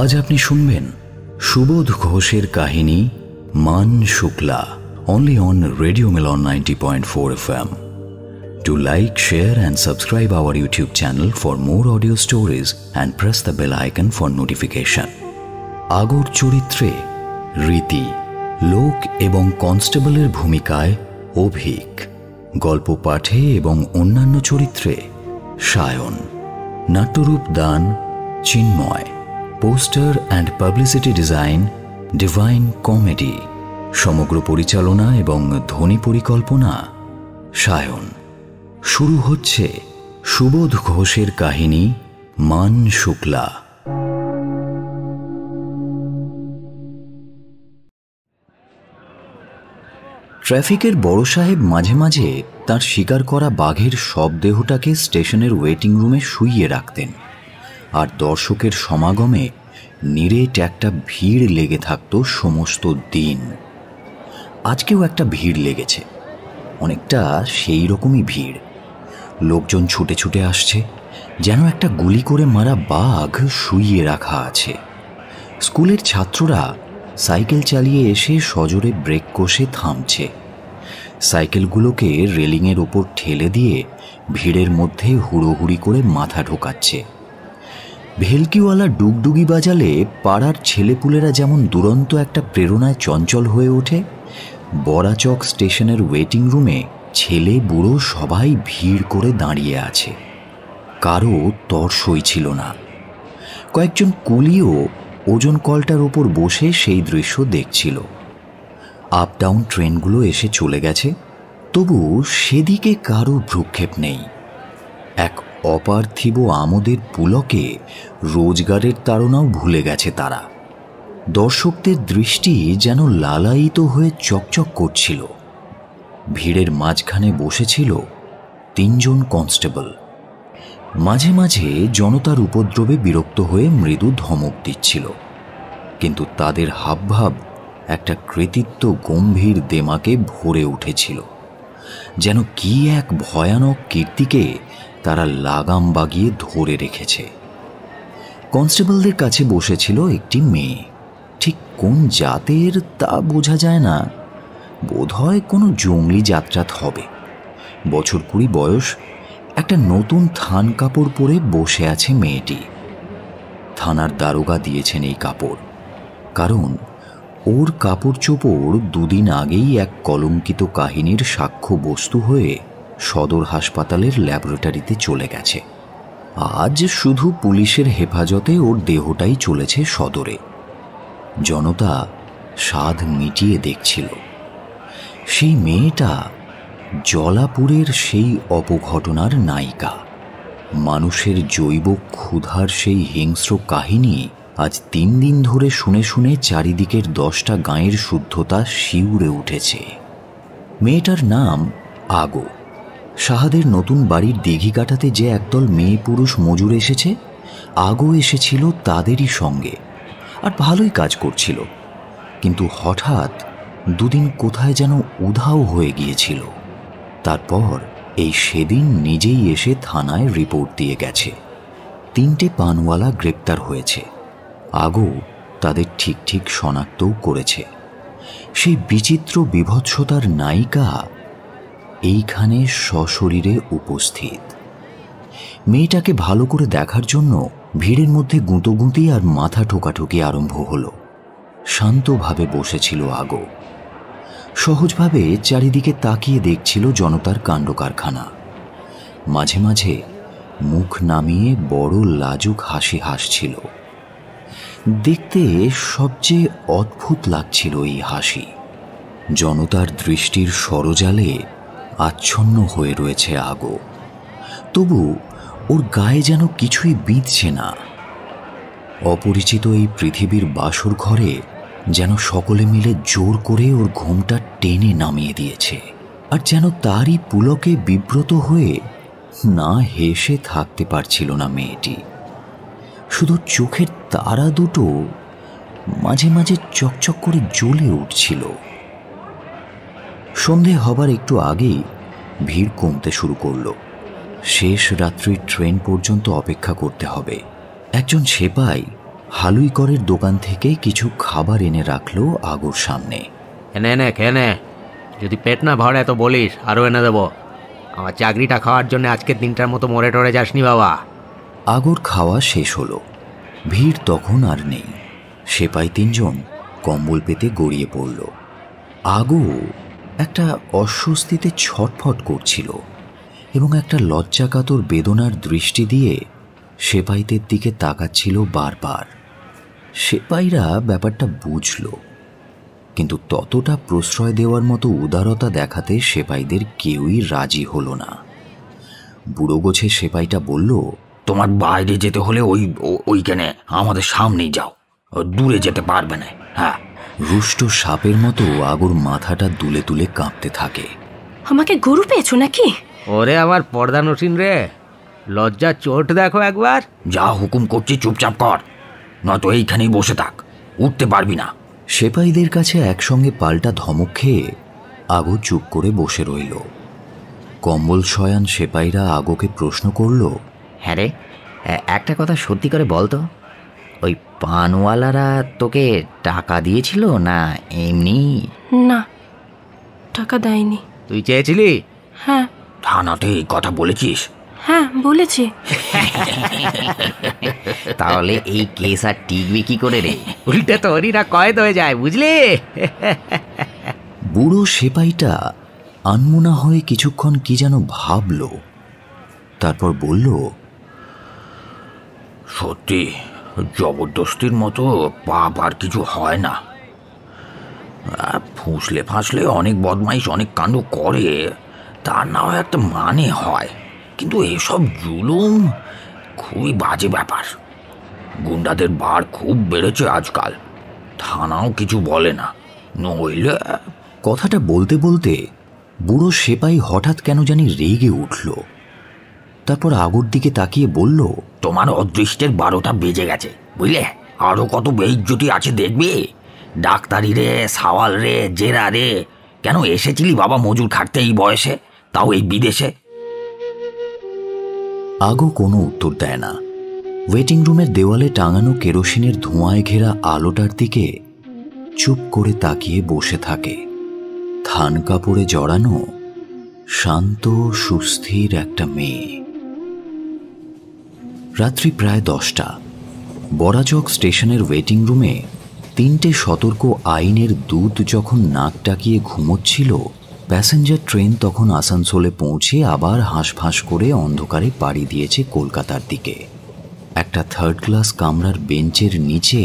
আজ আপনি শুনবেন সুবোধ ঘোষের কাহিনী মান Shukla, only on Radio Milan 90.4 FM. Do like, share and subscribe our YouTube channel for more audio stories and press the bell icon for notification. আগর চরিত্রে রীতি, লোক এবং কনস্টেবলের ভূমিকায় অভিক, গল্প পাঠে এবং অন্যান্য চরিত্রে সায়ন, নাট্যরূপ দান Chinmoy, poster and publicity design divine comedy, সমগ্র পরিচালনা এবং ধ্বনি পরিকল্পনা সায়ন। শুরু হচ্ছে সুবোধ ঘোষের কাহিনী মান শুক্লা। ট্রাফিকের বড় সাহেব মাঝে মাঝে তার শিকার করা বাঘের শবদেহটাকে স্টেশনের ওয়েটিং রুমে শুইয়ে রাখতেন, আর দর্শকের সমাগমে নিরেট একটা ভিড় লেগে থাকত সমস্ত দিন। আজকেও একটা ভিড় লেগেছে, অনেকটা সেই রকমই ভিড়। লোকজন ছুটে ছুটে আসছে, যেন একটা গুলি করে মারা বাঘ শুইয়ে রাখা আছে। স্কুলের ছাত্ররা সাইকেল চালিয়ে এসে সজোরে ব্রেক কষে থামছে, সাইকেলগুলোকে রেলিংয়ের ওপর ঠেলে দিয়ে ভিড়ের মধ্যে হুড়োহুড়ি করে মাথা ঢোকাচ্ছে। ভেলকিওয়ালা ডুগডুগি বাজালে পাড়ার ছেলেপুলেরা যেমন দুরন্ত একটা প্রেরণায় চঞ্চল হয়ে ওঠে, বড়াচক স্টেশনের ওয়েটিং রুমে ছেলে বুড়ো সবাই ভিড় করে দাঁড়িয়ে আছে। কারো তর সই ছিল না। কয়েকজন কুলিও ওজন কলটার ওপর বসে সেই দৃশ্য দেখছিল। আপ ডাউন ট্রেনগুলো এসে চলে গেছে, তবু সেদিকে কারো ভ্রুক্ষেপ নেই। এক অপার্থিব আমোদের পুলকে রোজগারের তাড়নাও ভুলে গেছে তারা। দর্শকদের দৃষ্টি যেন লালায়িত হয়ে চকচক করছিল। ভিড়ের মাঝখানে বসেছিল তিনজন কনস্টেবল। মাঝে মাঝে জনতার উপদ্রবে বিরক্ত হয়ে মৃদু ধমক দিচ্ছিল, কিন্তু তাদের হাবভাব একটা কৃতিত্ব গম্ভীর দেমাকে ভরে উঠেছিল, যেন কি এক ভয়ানক কীর্তিকে তারা লাগাম বাগিয়ে ধরে রেখেছে। কনস্টেবলদের কাছে বসেছিল একটি মেয়ে, ঠিক কোন জাতের তা বোঝা যায় না, বোধহয় কোনো জঙ্গলি যাত্রাত হবে। বছর 20 বয়স, একটা নতুন থান কাপড় পরে বসে আছে মেয়েটি। থানার দারোগা দিয়েছেন এই কাপড়, কারণ ওর কাপড় চোপড় দুদিন আগেই এক কলঙ্কিত কাহিনীর সাক্ষ্য বস্তু হয়ে সদর হাসপাতালের ল্যাবরেটরিতে চলে গেছে। আজ শুধু পুলিশের হেফাজতে ওর দেহটাই চলেছে সদরে। জনতা স্বাদ মিটিয়ে দেখছিল। সেই মেয়েটা জলাপুরের সেই অপঘটনার নায়িকা। মানুষের জৈব ক্ষুধার সেই হিংস্র কাহিনী আজ 3 দিন ধরে শুনে শুনে চারিদিকের 10টা গাঁয়ের শুদ্ধতা শিউরে উঠেছে। মেয়েটার নাম আগো। সাহাদের নতুন বাড়ির দিঘি কাটাতে যে একদল মেয়ে পুরুষ মজুর এসেছে, আগো এসেছিল তাদেরই সঙ্গে, আর ভালোই কাজ করছিল। কিন্তু হঠাৎ দুদিন কোথায় যেন উধাও হয়ে গিয়েছিল। তারপর এই সেদিন নিজেই এসে থানায় রিপোর্ট দিয়ে গেছে। 3টে পানওয়ালা গ্রেপ্তার হয়েছে। আগো তাদের ঠিক ঠিক শনাক্তও করেছে। সেই বিচিত্র বিভৎসতার নায়িকা এইখানে সশরীরে উপস্থিত। মেয়েটাকে ভালো করে দেখার জন্য ভিড়ের মধ্যে গুঁতোগুঁতি আর মাথা ঠোকাঠুকি আরম্ভ হলো। শান্তভাবে বসেছিল আগো, সহজভাবে চারিদিকে তাকিয়ে দেখছিল জনতার কাণ্ডকারখানা। মাঝে মাঝে মুখ নামিয়ে বড় লাজুক হাসি হাসছিল। দেখতে সবচেয়ে অদ্ভুত লাগছিল এই হাসি। জনতার দৃষ্টির সরজালে আচ্ছন্ন হয়ে রয়েছে আগো, তবু ওর গায়ে যেন কিছুই বিঁধছে না। অপরিচিত এই পৃথিবীর বাসর ঘরে যেন সকলে মিলে জোর করে ওর ঘুমটা টেনে নামিয়ে দিয়েছে, আর যেন তারই পুলকে বিব্রত হয়ে না হেসে থাকতে পারছিল না মেয়েটি। শুধু চোখের তারা দুটো মাঝে মাঝে চকচক করে জ্বলে উঠছিল। সন্ধে হবার একটু আগেই ভিড় কমতে শুরু করল। শেষ রাত্রির ট্রেন পর্যন্ত অপেক্ষা করতে হবে। একজন সেপাই হালুইকরের দোকান থেকে কিছু খাবার এনে রাখলো আগোর সামনে। এনে খেয়ে নে, যদি পেট না ভরে তো বলিস, আরও এনে দেবো। আমার চাকরিটা খাওয়ার জন্য আজকের দিনটার মতো মরে টরে যাসনি বাবা। আগোর খাওয়া শেষ হলো। ভিড় তখন আর নেই। সেপাই 3 জন কম্বল পেতে গড়িয়ে পড়ল। আগো একটা অস্বস্তিতে ছটফট করছিল এবং একটা লজ্জাকাতর বেদনার দৃষ্টি দিয়ে সেপাইদের দিকে তাকাচ্ছিল বারবার। সেপাইরা ব্যাপারটা বুঝল, কিন্তু ততটা প্রশ্রয় দেওয়ার মতো উদারতা দেখাতে সেপাইদের কেউই রাজি হলো না। বুড়ো গোছে সেপাইটা বলল, তোমার বাইরে যেতে হলে ওইখানে আমাদের সামনেই যাও, দূরে যেতে পারবে না। হ্যাঁ। রুষ্ট সাপের মতো আগোর মাথাটা দুলে দুলে কাঁপতে থাকে। আমাকে গরু পেয়েছো নাকি? ওরে আমার পর্দা নসিন রে, লজ্জা চোট দেখো একবার। যা হুকুম করছি চুপচাপ কর, নয়তো এইখানেই বসে থাক, উঠতে পারবি না। সেপাইদের কাছে একসঙ্গে পাল্টা ধমক খেয়ে আগো চুপ করে বসে রইল। কম্বল শয়ান সেপাইরা আগোকে প্রশ্ন করল, হ্যাঁ রে, একটা কথা সত্যি করে বলতো, ওই পানওয়ালারা তোকে টাকা দিয়েছিল না এমনি? না, টাকা দেয়নি। তুই চেয়েছিলি? হ্যাঁ। থানাতে এই কথা বলেছিস? হ্যাঁ বলেছি। তাহলে এই কেস আর টিকবে কি করে রে? উল্টে তোরই না কয়েদ হয়ে যায়, বুঝলি? বুড়ো সেপাইটা আনমনা হয়ে কিছুক্ষণ কি যেন ভাবল, তারপর বলল, সত্যি জবরদস্তির মতো পাপ আর কিছু হয় না। ফুসলে ফাঁসলে অনেক বদমাইশ অনেক কাণ্ড করে, তার না হয় একটা মানে হয়, কিন্তু এসব জুলুম খুবই বাজে ব্যাপার। গুন্ডাদের বার খুব বেড়েছে আজকাল, থানাও কিছু বলে না, নইলে। কথাটা বলতে বলতে বুড়ো সেপাই হঠাৎ কেন জানি রেগে উঠল। তারপর আগোর দিকে তাকিয়ে বলল, তোমার অদৃষ্টের 12টা বেজে গেছে, বুঝলে? আরো কত বেইজ্জতি আছে দেখবে। ডাক্তারি রে, সাওয়াল রে, জেরা রে। কেন এসেছিলি বাবা মজুর খাটতে এই বয়সে, তাও এই বিদেশে? আগো কোনো উত্তর দেয় না। ওয়েটিং রুমের দেওয়ালে টাঙানো কেরোসিনের ধোঁয়ায় ঘেরা আলোটার দিকে চুপ করে তাকিয়ে বসে থাকে। থান কাপড়ে জড়ানো শান্ত সুস্থির একটা মেয়ে। রাত্রি প্রায় 10টা। বরাচক স্টেশনের ওয়েটিং রুমে 3টে সতর্ক আইনের দূত যখন নাক ডাকিয়ে ঘুমোচ্ছিল, প্যাসেঞ্জার ট্রেন তখন আসানসোলে পৌঁছে আবার হাঁসফাঁস করে অন্ধকারে পাড়ি দিয়েছে কলকাতার দিকে। একটা 3rd ক্লাস কামরার বেঞ্চের নিচে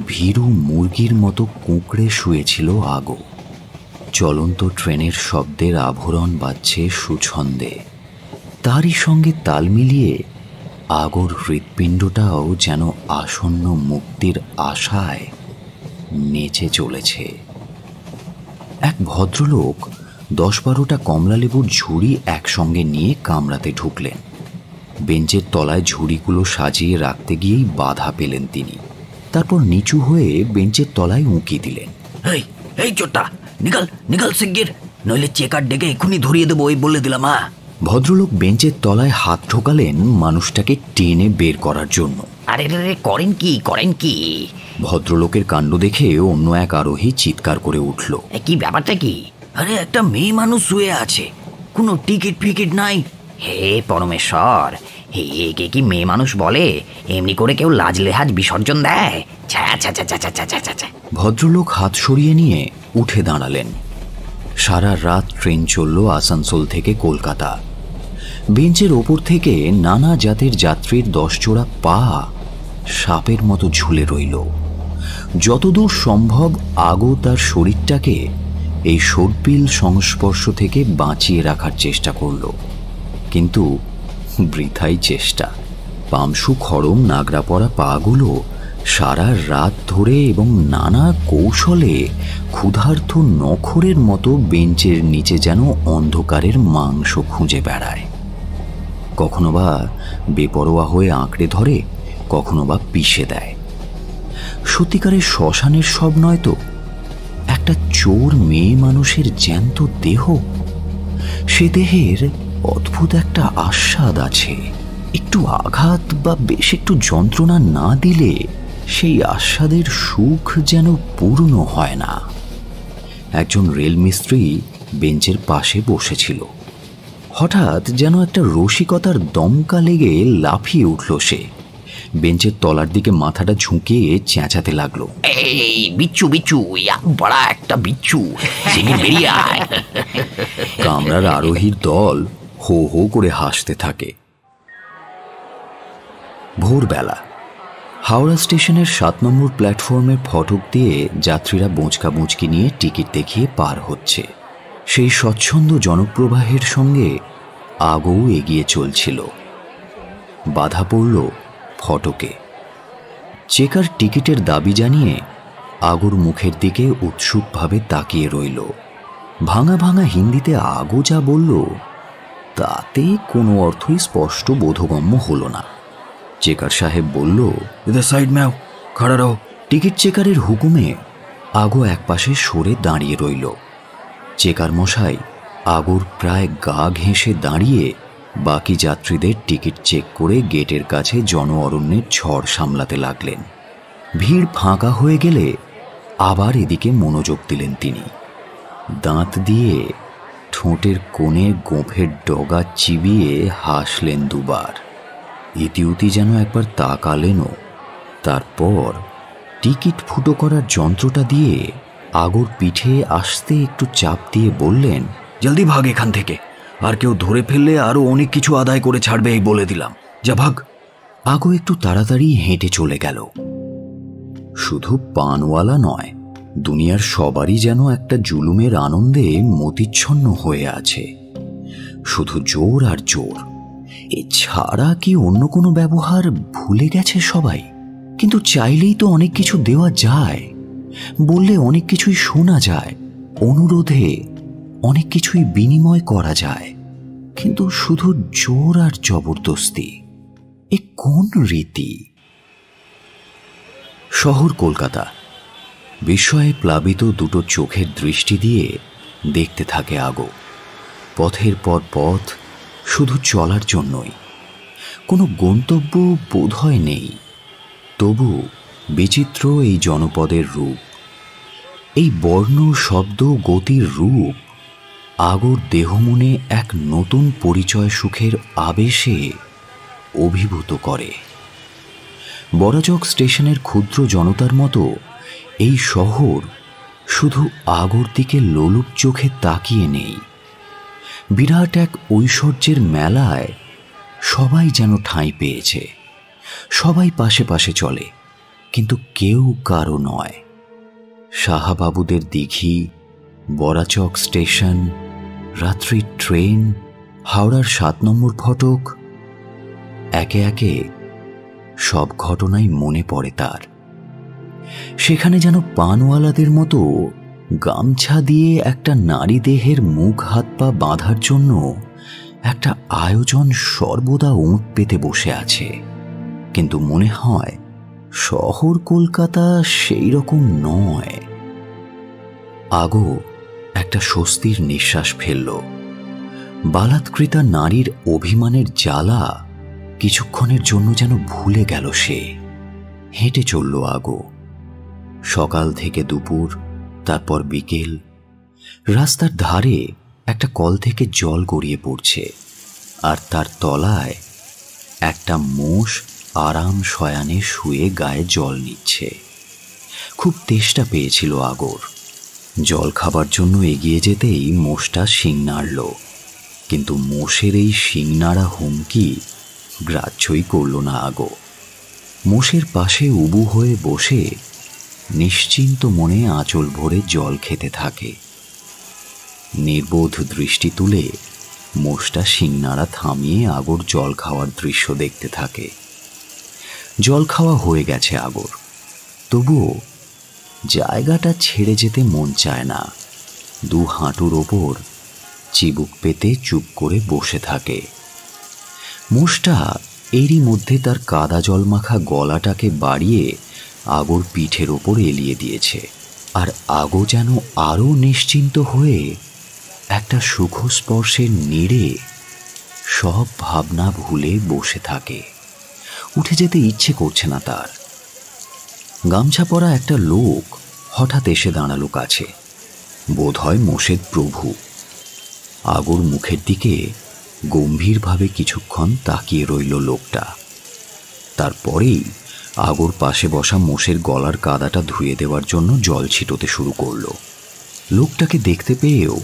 ভীরু মুরগির মতো কুঁকড়ে শুয়েছিল আগো। চলন্ত ট্রেনের শব্দের আভরণ বাজছে সুছন্দে। তারই সঙ্গে তাল মিলিয়ে আগোর হৃৎপিণ্ডটাও যেন আসন্ন মুক্তির আশায় নেচে চলেছে। এক ভদ্রলোক 10-12টা কমলালেবুর ঝুড়ি একসঙ্গে নিয়ে কামরাতে ঢুকলেন। বেঞ্চের তলায় ঝুড়িগুলো সাজিয়ে রাখতে গিয়েই বাধা পেলেন তিনি। তারপর নিচু হয়ে বেঞ্চের তলায় উঁকি দিলেন। এই এই চোরটা, নিকাল নিকাল শিগগির, নইলে চেকার ডেকে এক্ষুনি ধরিয়ে দেবো, ওই বলে দিলাম। ভদ্রলোক বেঞ্চের তলায় হাত ঢোকালেন মানুষটাকে টেনে বের করার জন্য। আরে রে, করেন কি? ভদ্রলোকের কাণ্ড দেখে অন্য এক আরোহী চিৎকার করে উঠল, কি ব্যাপারটা কি? আরে একটা মেয়ে মানুষ শুয়ে আছে, কোনো টিকিট ফিকিট নাই। হে পরমেশ্বর, হে একে কি মেয়ে মানুষ বলে? এমনি করে কেউ লাজ লেহাজ বিসর্জন দেয়? ভদ্রলোক হাত সরিয়ে নিয়ে উঠে দাঁড়ালেন। সারা রাত ট্রেন চলল আসানসোল থেকে কলকাতা। বেঞ্চের ওপর থেকে নানা জাতের যাত্রীর 10 জোড়া পা সাপের মতো ঝুলে রইল। যতদূর সম্ভব আগো তার শরীরটাকে এই সর্পিল সংস্পর্শ থেকে বাঁচিয়ে রাখার চেষ্টা করল, কিন্তু বৃথাই চেষ্টা। পামসু খড়ম নাগরা পড়া পাগুলো সারা রাত ধরে এবং নানা কৌশলে ক্ষুধার্ত নখরের মতো বেঞ্চের নিচে যেন অন্ধকারের মাংস খুঁজে বেড়ায়। কখনো বা বেপরোয়া হয়ে আঁকড়ে ধরে, কখনো বা পিষে দেয়। সত্যিকারের শ্মশানের সব নয় তো, একটা চোর মেয়ে মানুষের জ্যান্ত দেহ। সে দেহের অদ্ভুত একটা আস্বাদ আছে। একটু আঘাত বা বেশ একটু যন্ত্রণা না দিলে সেই আস্বাদের সুখ যেন পূর্ণ হয় না। একজন রেলমিস্ত্রি বেঞ্চের পাশে বসেছিল। হঠাৎ যেন একটা রসিকতার দমকা লেগে লাফিয়ে উঠল সে। বেঞ্চের তলার দিকে মাথাটা ঝুঁকিয়ে চেঁচাতে লাগলো, এই বিচ্ছু বিচ্ছু, বড় একটা বিচ্ছু, শিগগির বেরিয়ে আয়। কামরার আরোহীর দল হো হো করে হাসতে থাকে। ভোরবেলা হাওড়া স্টেশনের 7 নম্বর প্ল্যাটফর্মের ফটক দিয়ে যাত্রীরা বোঁচকা বুঁচকি নিয়ে টিকিট দেখিয়ে পার হচ্ছে। সেই স্বচ্ছন্দ জনপ্রবাহের সঙ্গে আগও এগিয়ে চলছিল। বাধা পড়ল ফটকে। চেকার টিকিটের দাবি জানিয়ে আগোর মুখের দিকে উৎসুকভাবে তাকিয়ে রইল। ভাঙা ভাঙা হিন্দিতে আগো যা বলল তাতে কোনো অর্থই স্পষ্ট বোধগম্য হল না। চেকার সাহেব বলল, ইধার সাইড ম্যাও, খাড়া রহো। টিকিট চেকারের হুকুমে আগো একপাশে সরে দাঁড়িয়ে রইল। চেকার মশাই আগোর প্রায় গা ঘেঁষে দাঁড়িয়ে বাকি যাত্রীদের টিকিট চেক করে গেটের কাছে জন অরণ্যের ঝড় সামলাতে লাগলেন। ভিড় ফাঁকা হয়ে গেলে আবার এদিকে মনোযোগ দিলেন তিনি। দাঁত দিয়ে ঠোঁটের কোণে গোঁফের ডগা চিবিয়ে হাসলেন দুবার। ইতিউতি যেন একবার তাকালেনও। তারপর টিকিট ফুটো করার যন্ত্রটা দিয়ে আগোর পিঠে আসতে একটু চাপ দিয়ে বললেন, জলদি ভাগ এখান থেকে, আর কেউ ধরে ফেললে আরো অনেক কিছু আদায় করে ছাড়বে, এই বলে দিলাম, যা ভাগ। আগো একটু তাড়াতাড়ি হেঁটে চলে গেল। শুধু পানওয়ালা নয়, দুনিয়ার সবারই যেন একটা জুলুমের আনন্দে মতিচ্ছন্ন হয়ে আছে। শুধু জোর আর জোর, এছাড়া কি অন্য কোনো ব্যবহার ভুলে গেছে সবাই? কিন্তু চাইলেই তো অনেক কিছু দেওয়া যায়, বললে অনেক কিছুই শোনা যায়, অনুরোধে অনেক কিছুই বিনিময় করা যায়। কিন্তু শুধু জোর আর জবরদস্তি, এ কোন রীতি? শহর কলকাতা। বিস্ময়ে প্লাবিত দুটো চোখের দৃষ্টি দিয়ে দেখতে থাকে আগো। পথের পর পথ, শুধু চলার জন্যই। কোনো গন্তব্য বোধহয় নেই। তবু বিচিত্র এই জনপদের রূপ, এই বর্ণ শব্দ গতির রূপ আগোর দেহমনে এক নতুন পরিচয় সুখের আবেশে অভিভূত করে। বড়াচক স্টেশনের ক্ষুদ্র জনতার মতো এই শহর শুধু আগোর দিকে লোলুপ চোখে তাকিয়ে নেই। বিরাট এক ঐশ্বর্যের মেলায় সবাই যেন ঠাঁই পেয়েছে। সবাই পাশে পাশে চলে, কিন্তু কেউ কারো নয়। সাহাবাবুদের দিঘি, বড়াচক স্টেশন, রাত্রির ট্রেন, হাওড়ার 7 নম্বর ফটক, একে একে সব ঘটনাই মনে পড়ে তার। সেখানে যেন পানওয়ালাদের মতো গামছা দিয়ে একটা নারী দেহের মুখ হাত পা বাঁধার জন্য একটা আয়োজন সর্বদা ওঁত পেতে বসে আছে। কিন্তু মনে হয় শহর কলকাতা সেই রকম নয়। আগো একটা স্বস্তির নিঃশ্বাস ফেলল। বালাৎকৃতা নারীর অভিমানের জ্বালা কিছুক্ষণের জন্য যেন ভুলে গেল সে। হেঁটে চলল আগো। সকাল থেকে দুপুর, তারপর বিকেল। রাস্তার ধারে একটা কল থেকে জল গড়িয়ে পড়ছে, আর তার তলায় একটা মোষ আরাম শয়ানে শুয়ে গায়ে জল নিচ্ছে। খুব তেষ্টা পেয়েছিল আগোর। জল খাবার জন্য এগিয়ে যেতেই মোষটা শিং নাড়ল, কিন্তু মোষের এই শিং নাড়া হুমকি গ্রাহ্যই করল না আগো। মোষের পাশে উবু হয়ে বসে নিশ্চিন্ত মনে আঁচল ভরে জল খেতে থাকে। নির্বোধ দৃষ্টি তুলে মোষটা শিংনাড়া থামিয়ে আগোর জল খাওয়ার দৃশ্য দেখতে থাকে। জল খাওয়া হয়ে গেছে আগোর, তবুও জায়গাটা ছেড়ে যেতে মন চায় না। দু হাঁটুর ওপর চিবুক পেতে চুপ করে বসে থাকে। মোষটা এরই মধ্যে তার কাদা জল মাখা গলাটাকে বাড়িয়ে আগোর পিঠের ওপর এলিয়ে দিয়েছে, আর আগো যেন আরও নিশ্চিন্ত হয়ে একটা সুখস্পর্শের নীড়ে সব ভাবনা ভুলে বসে থাকে। উঠে যেতে ইচ্ছে করছে না তার। গামছা পরা একটা লোক হঠাৎ এসে দাঁড়ালো কাছে। বোধহয় মোশেদ প্রভু। আগর মুখের দিকে গম্ভীরভাবে কিছুক্ষণ তাকিয়ে রইল লোকটা। তারপরেই আগর পাশে বসা মোষের গলার কাদাটা ধুয়ে দেওয়ার জন্য জল ছিটোতে শুরু করল। লোকটাকে দেখতে পেয়েও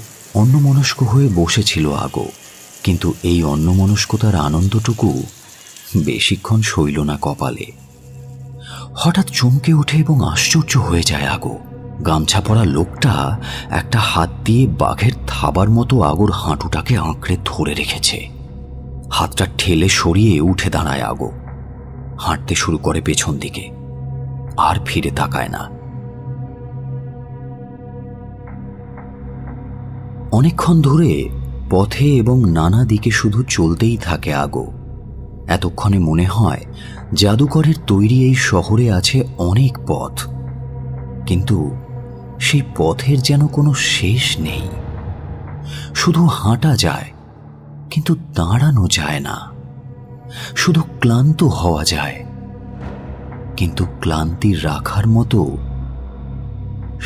অন্যমনস্ক হয়ে বসেছিল আগো, কিন্তু এই অন্যমনস্কতার আনন্দটুকু বেশিক্ষণ সইল না কপালে। হঠাৎ চমকে ওঠে এবং আশ্চর্য হয়ে যায় আগো। গামছা পরা লোকটা একটা হাত দিয়ে বাঘের থাবার মতো আগোর হাঁটুটাকে আঁকড়ে ধরে রেখেছে। হাতটা ঠেলে সরিয়ে উঠে দাঁড়ায় আগো, হাঁটতে শুরু করে পেছন দিকে, আর ফিরে তাকায় না। অনেকক্ষণ ধরে পথে এবং নানা দিকে শুধু চলতেই থাকে আগো। এতক্ষণে মনে হয় জাদুকরের তৈরি এই শহরে আছে অনেক পথ, কিন্তু সেই পথের যেন কোনো শেষ নেই। শুধু হাঁটা যায়, কিন্তু দাঁড়ানো যায় না। শুধু ক্লান্ত হওয়া যায়, কিন্তু ক্লান্তি রাখার মতো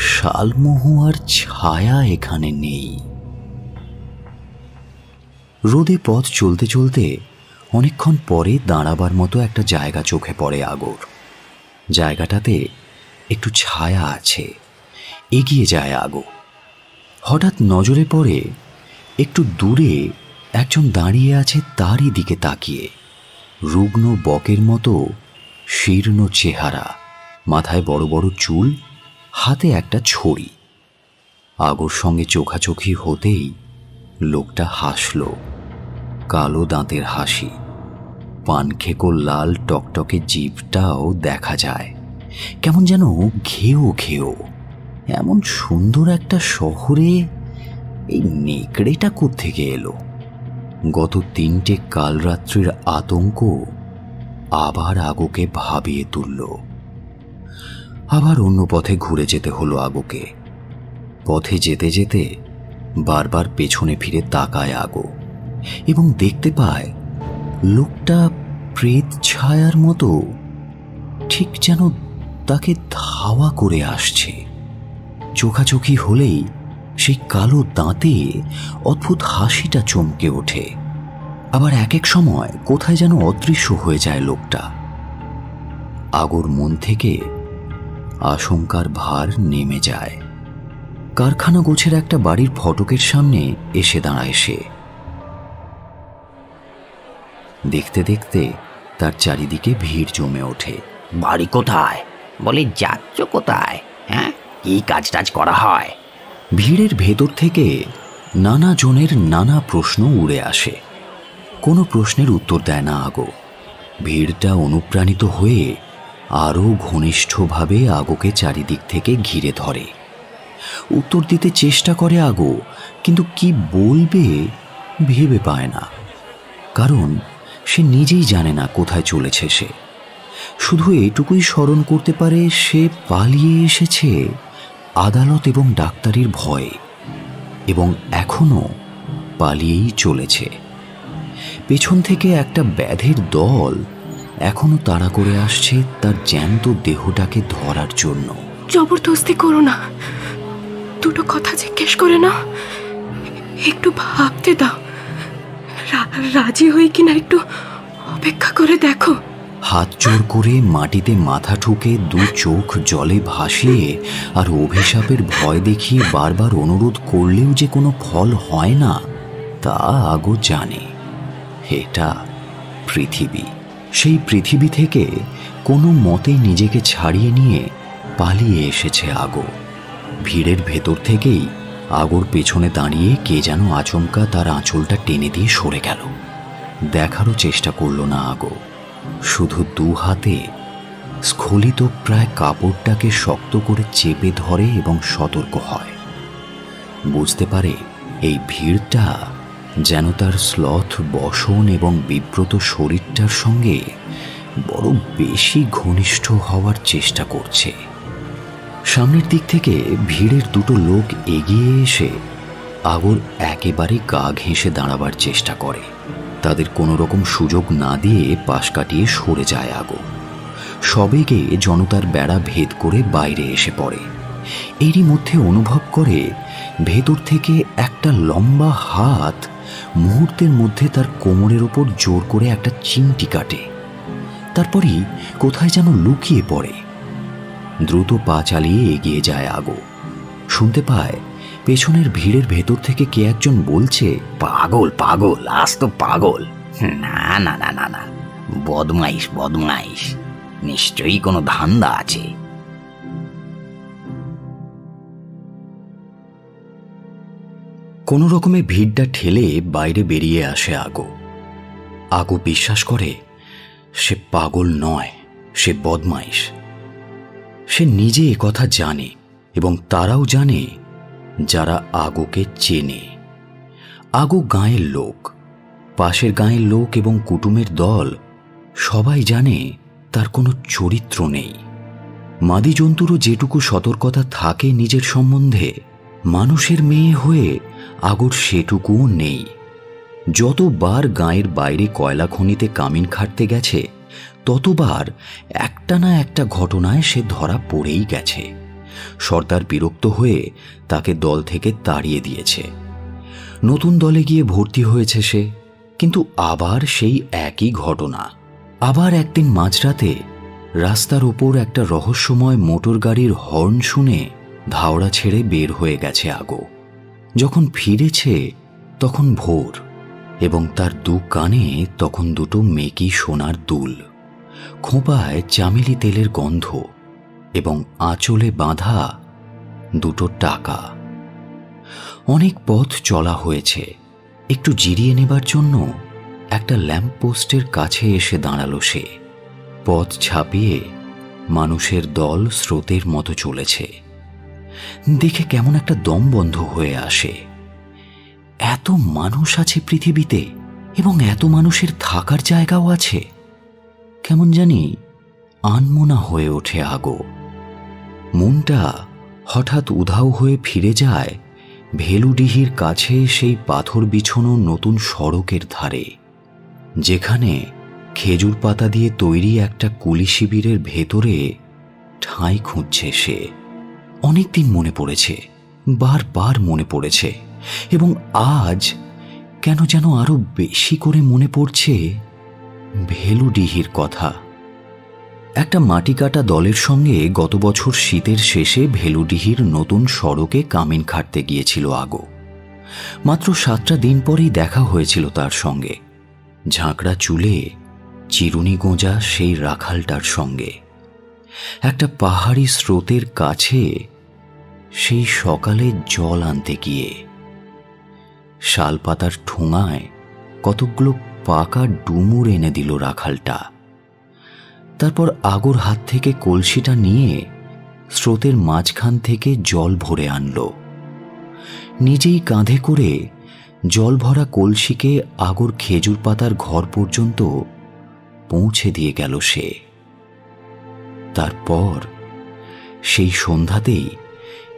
শালমহুয়ার ছায়া এখানে নেই। রোদে পথ চলতে চলতে অনেকক্ষণ পরে দাঁড়াবার মতো একটা জায়গা চোখে পড়ে আগর। জায়গাটাতে একটু ছায়া আছে। এগিয়ে যায় আগো। হঠাৎ নজরে পড়ে একটু দূরে একজন দাঁড়িয়ে আছে তারই দিকে তাকিয়ে। রুগ্ন বকের মতো শীর্ণ চেহারা, মাথায় বড় বড় চুল, হাতে একটা ছড়ি। আগর সঙ্গে চোখাচোখি হতেই লোকটা হাসল, কালো দাঁতের হাসি। পানখেকো লাল টকটকে জিভটাও দেখা যায়, কেমন যেন ঘেও ঘেও। এমন সুন্দর একটা শহরে এই নেকড়েটা কোত্থেকে এলো? গত 3টে কালরাত্রির আতঙ্ক আবার আগোকে ভাবিয়ে তুলল। আবার অন্য পথে ঘুরে যেতে হলো আগোকে। পথে যেতে যেতে বারবার পেছনে ফিরে তাকায় আগো এবং দেখতে পায় লোকটা প্রেত ছায়ার মতো ঠিক যেন তাকে ধাওয়া করে আসছে। চোখাচোখি হলেই সেই কালো দাঁতে অদ্ভুত হাসিটা চমকে ওঠে। আবার এক এক সময় কোথায় যেন অদৃশ্য হয়ে যায় লোকটা। আগর মন থেকে আশঙ্কার ভার নেমে যায়। কারখানা গোছের একটা বাড়ির ফটকের সামনে এসে দাঁড়ায় সে। দেখতে দেখতে তার চারিদিকে ভিড় জমে ওঠে। বাড়ি কোথায়? বলি যাচ্ছ কোথায়? হ্যাঁ, কি কাজ টাজ করা হয়? ভিড়ের ভেতর থেকে নানা জনের নানা প্রশ্ন উড়ে আসে। কোনো প্রশ্নের উত্তর দেয় না আগো। ভিড়টা অনুপ্রাণিত হয়ে আরও ঘনিষ্ঠভাবে আগোকে চারিদিক থেকে ঘিরে ধরে। উত্তর দিতে চেষ্টা করে আগো, কিন্তু কি বলবে ভেবে পায় না। কারণ সে নিজেই জানে না কোথায় চলেছে সে। শুধু এটুকুই স্মরণ করতে পারে সে পালিয়ে এসেছে আদালত এবং ডাক্তারির ভয়ে, এবং এখনো পালিয়েই চলেছে। পেছন থেকে একটা ব্যাধের দল এখনো তাড়া করে আসছে তার জ্যান্ত দেহটাকে ধরার জন্য। জবরদস্তি করো না, দুটো কথা জিজ্ঞেস করে না, একটু ভাবতে দাও। রাজি হই কিনা একটু অপেক্ষা করে দেখো। হাত জোর করে মাটিতে মাথা ঠুকে দু চোখ জলে ভাসিয়ে আর অভিশাপের ভয় দেখিয়ে বারবার অনুরোধ করলেও যে কোনো ফল হয় না তা আগো জানে। এটা পৃথিবী। সেই পৃথিবী থেকে কোনো মতে নিজেকে ছাড়িয়ে নিয়ে পালিয়ে এসেছে আগো। ভিড়ের ভেতর থেকেই আগোর পেছনে দাঁড়িয়ে কে যেন আচমকা তার আঁচলটা টেনে দিয়ে সরে গেল। দেখারও চেষ্টা করল না আগো, শুধু দু হাতে স্খলিত প্রায় কাপড়টাকে শক্ত করে চেপে ধরে এবং সতর্ক হয়। বুঝতে পারে এই ভিড়টা যেন তার স্লথ বসন এবং বিব্রত শরীরটার সঙ্গে বড় বেশি ঘনিষ্ঠ হওয়ার চেষ্টা করছে। সামনের দিক থেকে ভিড়ের দুটো লোক এগিয়ে এসে আগর একেবারে গা ঘেঁষে দাঁড়াবার চেষ্টা করে। তাদের কোনো রকম সুযোগ না দিয়ে পাশ কাটিয়ে সরে যায় আগো। সবেগে জনতার বেড়া ভেদ করে বাইরে এসে পড়ে। এরই মধ্যে অনুভব করে ভেতর থেকে একটা লম্বা হাত মুহূর্তের মধ্যে তার কোমরের ওপর জোর করে একটা চিমটি কাটে। তারপরই কোথায় যেন লুকিয়ে পড়ে। দ্রুত পা চালিয়ে এগিয়ে যায় আগো। শুনতে পায় পেছনের ভিড়ের ভেতর থেকে কে একজন বলছে, পাগল পাগল, আজ তো পাগল। না না না না না, বদমাইশ বদমাইশ, নিশ্চয়ই কোনো ধান্দা আছে। কোনো রকমে ভিড়টা ঠেলে বাইরে বেরিয়ে আসে আগো। আগো বিশ্বাস করে সে পাগল নয়, সে বদমাইশ। সে নিজে একথা জানে এবং তারাও জানে যারা আগোকে চেনে। আগো গাঁয়ের লোক, পাশের গাঁয়ের লোক এবং কুটুমের দল সবাই জানে তার কোনো চরিত্র নেই। মাদি জন্তুরও যেটুকু সতর্কতা থাকে নিজের সম্বন্ধে, মানুষের মেয়ে হয়ে আগোর সেটুকুও নেই। যতবার গাঁয়ের বাইরে কয়লা খনিতে কামিন খাটতে গেছে ততবার একটা না একটা ঘটনায় সে ধরা পড়েই গেছে। সর্দার বিরক্ত হয়ে তাকে দল থেকে তাড়িয়ে দিয়েছে। নতুন দলে গিয়ে ভর্তি হয়েছে সে, কিন্তু আবার সেই একই ঘটনা। আবার একদিন মাঝরাতে রাস্তার ওপর একটা রহস্যময় মোটর গাড়ির হর্ন শুনে ধাওড়া ছেড়ে বের হয়ে গেছে আগো। যখন ফিরেছে তখন ভোর, এবং তার দু কানে তখন দুটো মেকি সোনার দুল, খোঁপায় চামেলি তেলের গন্ধ এবং আঁচলে বাঁধা দুটো টাকা। অনেক পথ চলা হয়েছে। একটু জিরিয়ে নেবার জন্য একটা ল্যাম্পপোস্টের কাছে এসে দাঁড়ালো সে। পথ ছাপিয়ে মানুষের দল স্রোতের মতো চলেছে। দেখে কেমন একটা দম বন্ধ হয়ে আসে। এত মানুষ আছে পৃথিবীতে, এবং এত মানুষের থাকার জায়গাও আছে। কেমন জানি আনমনা হয়ে ওঠে আগো। মনটা হঠাৎ উধাও হয়ে ফিরে যায় ভেলুডিহির কাছে সেই পাথর বিছানো নতুন সড়কের ধারে, যেখানে খেজুর পাতা দিয়ে তৈরি একটা কুলি শিবিরের ভেতরে ঠাঁই খুঁজছে সে। অনেকদিন মনে পড়েছে, বারবার মনে পড়েছে, এবং আজ কেন যেন আরো বেশি করে মনে পড়ছে ভেলুডিহির কথা। একটা মাটি কাটা দলের সঙ্গে গত বছর শীতের শেষে ভেলুডিহির নতুন সড়কে কামিন খাটতে গিয়েছিল আগো। মাত্র 7টা দিন পরেই দেখা হয়েছিল তার সঙ্গে, ঝাঁকড়া চুলে চিরুনি গোঁজা সেই রাখালটার সঙ্গে। একটা পাহাড়ি স্রোতের কাছে সেই সকালে জল আনতে গিয়ে শালপাতার ঠোঙায় কতকগুলো পাকা ডুমুর এনে দিল রাখালটা। তারপর আগোর হাত থেকে কলসিটা নিয়ে স্রোতের মাঝখান থেকে জল ভরে আনল। নিজেই কাঁধে করে জল ভরা কলসিকে আগোর খেজুর পাতার ঘর পর্যন্ত পৌঁছে দিয়ে গেল সে। তারপর সেই সন্ধ্যাতেই